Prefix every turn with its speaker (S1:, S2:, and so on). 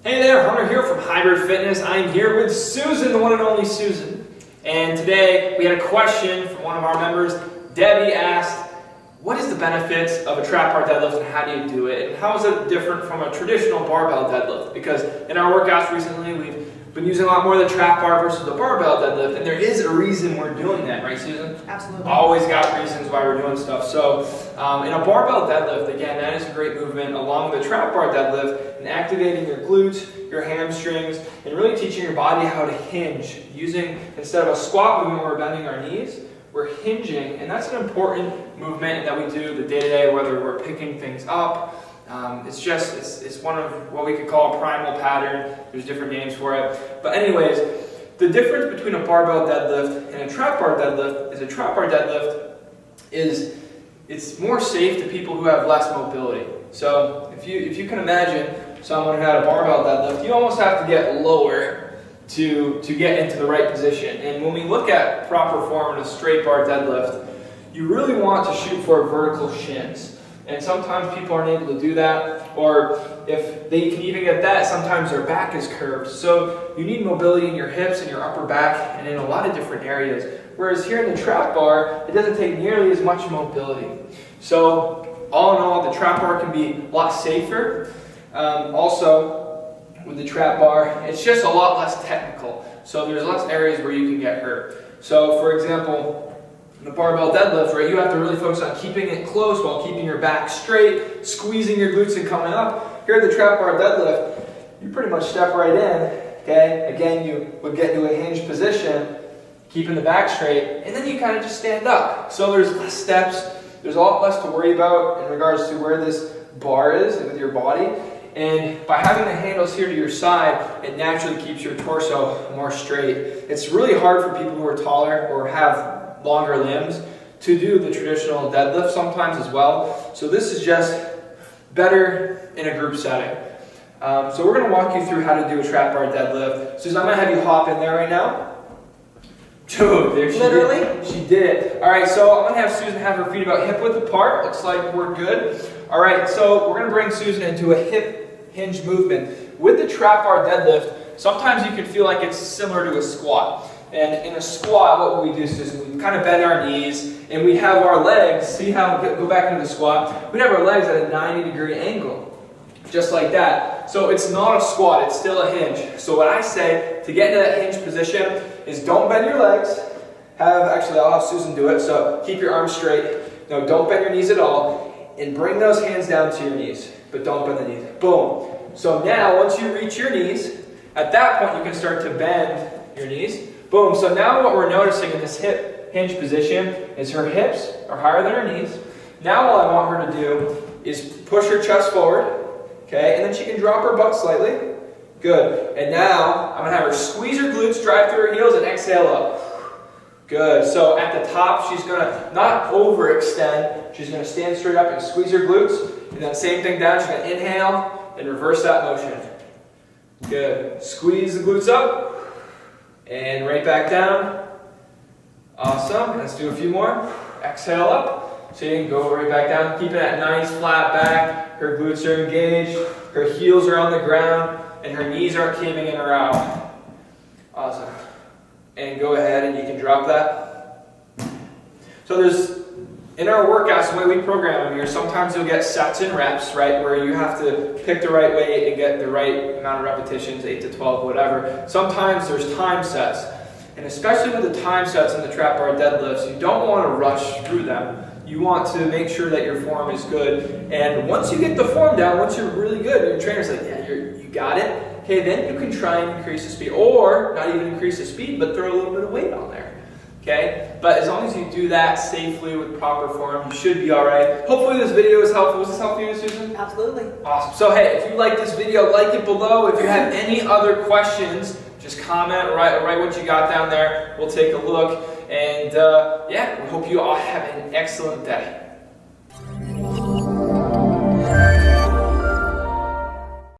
S1: Hey there, Hunter here from Hybrid Fitness. I'm here with Susan, the one and only Susan. And today we had a question from one of our members. Debbie asked, what is the benefits of a trap bar deadlift and how do you do it? And how is it different from a traditional barbell deadlift? Because in our workouts recently, we've been using a lot more of the trap bar versus the barbell deadlift, and there is a reason we're doing that, right, Susan?
S2: Absolutely.
S1: Always got reasons why we're doing stuff. So in a barbell deadlift, again, that is a great movement along with the trap bar deadlift and activating your glutes, your hamstrings, and really teaching your body how to hinge. Using, instead of a squat movement where we're bending our knees, we're hinging, and that's an important movement that we do the day-to-day, whether we're picking things up. It's one of what we could call a primal pattern. There's different names for it. But anyways, the difference between a barbell deadlift and a trap bar deadlift is a trap bar deadlift it's more safe to people who have less mobility. So if you can imagine someone who had a barbell deadlift, you almost have to get lower to get into the right position. And when we look at proper form in a straight bar deadlift, you really want to shoot for vertical shins. And sometimes people aren't able to do that, or if they can even get that, sometimes their back is curved. So you need mobility in your hips and your upper back and in a lot of different areas. Whereas here in the trap bar, it doesn't take nearly as much mobility. So all in all, the trap bar can be a lot safer. Also, with the trap bar, it's just a lot less technical. So there's less areas where you can get hurt. So for example, the barbell deadlift, right, you have to really focus on keeping it close while keeping your back straight, squeezing your glutes and coming up. Here at the trap bar deadlift, you pretty much step right in, okay? Again, you would get into a hinged position, keeping the back straight, and then you kind of just stand up. So there's less steps, there's a lot less to worry about in regards to where this bar is with your body. And by having the handles here to your side, it naturally keeps your torso more straight. It's really hard for people who are taller or have longer limbs to do the traditional deadlift sometimes as well. So this is just better in a group setting. So we're going to walk you through how to do a trap bar deadlift. Susan, I'm going to have you hop in there right now. Dude, there she
S2: Literally?
S1: did. She did it. All right, so I'm going to have Susan have her feet about hip width apart. Looks like we're good. All right, so we're going to bring Susan into a hip hinge movement. With the trap bar deadlift, sometimes you can feel like it's similar to a squat. And in a squat, what we do is we kind of bend our knees and we have our legs, see how, go back into the squat, we have our legs at a 90-degree angle, just like that. So it's not a squat, it's still a hinge. So what I say to get into that hinge position is don't bend your legs. Actually I'll have Susan do it, so keep your arms straight. No, don't bend your knees at all. And bring those hands down to your knees, but don't bend the knees. Boom. So now once you reach your knees, at that point you can start to bend your knees. Boom, so now what we're noticing in this hip hinge position is her hips are higher than her knees. Now all I want her to do is push her chest forward, okay, and then she can drop her butt slightly. Good, and now I'm gonna have her squeeze her glutes, drive through her heels, and exhale up. Good, so at the top, she's gonna not overextend, she's gonna stand straight up and squeeze her glutes, and then same thing down, she's gonna inhale and reverse that motion. Good, squeeze the glutes up. And right back down. Awesome. Let's do a few more. Exhale up. So you can go right back down. Keeping that nice flat back. Her glutes are engaged. Her heels are on the ground. And her knees aren't caving in or out. Awesome. And go ahead and you can drop that. So in our workouts, the way we program them here, sometimes you'll get sets and reps, right, where you have to pick the right weight and get the right amount of repetitions, 8 to 12, whatever. Sometimes there's time sets, and especially with the time sets in the trap bar deadlifts, you don't want to rush through them. You want to make sure that your form is good, and once you get the form down, once you're really good, your trainer's like, yeah, you got it, okay, then you can try and increase the speed, or not even increase the speed, but throw a little bit of weight on there. Okay, but as long as you do that safely with proper form, you should be all right. Hopefully this video is helpful. Was this helpful for you, Susan?
S2: Absolutely.
S1: Awesome. So hey, if you like this video, like it below. If you have any other questions, just comment, write what you got down there. We'll take a look. And yeah, we hope you all have an excellent day.